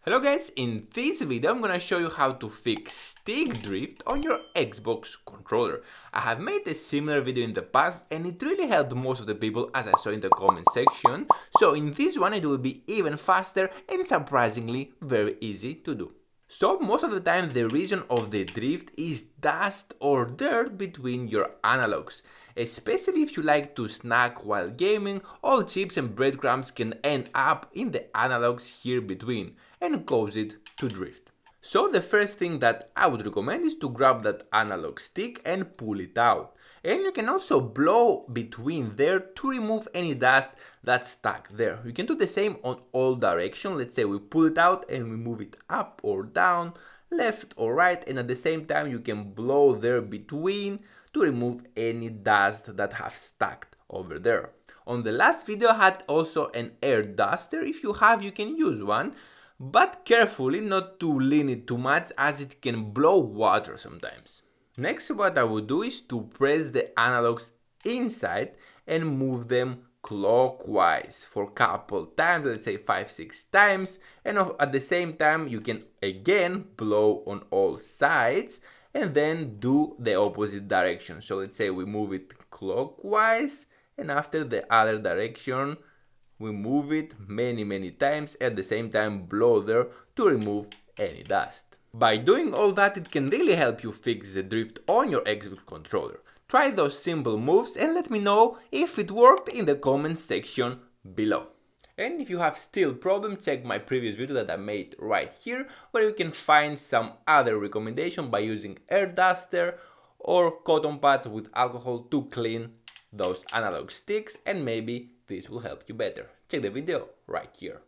Hello guys, in this video I'm gonna show you how to fix stick drift on your Xbox controller. I have made a similar video in the past and it really helped most of the people, as I saw in the comment section, so in this one it will be even faster and surprisingly very easy to do. So most of the time the reason of the drift is dust or dirt between your analogs. Especially if you like to snack while gaming, all chips and breadcrumbs can end up in the analogs here between and cause it to drift. So the first thing that I would recommend is to grab that analog stick and pull it out. And you can also blow between there to remove any dust that's stuck there. You can do the same on all directions. Let's say we pull it out and we move it up or down, left or right, and at the same time you can blow there between to remove any dust that have stuck over there. On the last video I had also an air duster. If you have, you can use one, but carefully not to lean it too much as it can blow water sometimes. Next, what I would do is to press the analogs inside and move them clockwise for a couple times, let's say 5-6 times, and at the same time you can again blow on all sides and then do the opposite direction. So let's say we move it clockwise and after the other direction we move it many times, at the same time blow there to remove any dust. By doing all that, it can really help you fix the drift on your Xbox controller. Try those simple moves and let me know if it worked in the comments section below. And if you have still problems, check my previous video that I made right here, where you can find some other recommendation by using air duster or cotton pads with alcohol to clean those analog sticks, and maybe this will help you better. Check the video right here.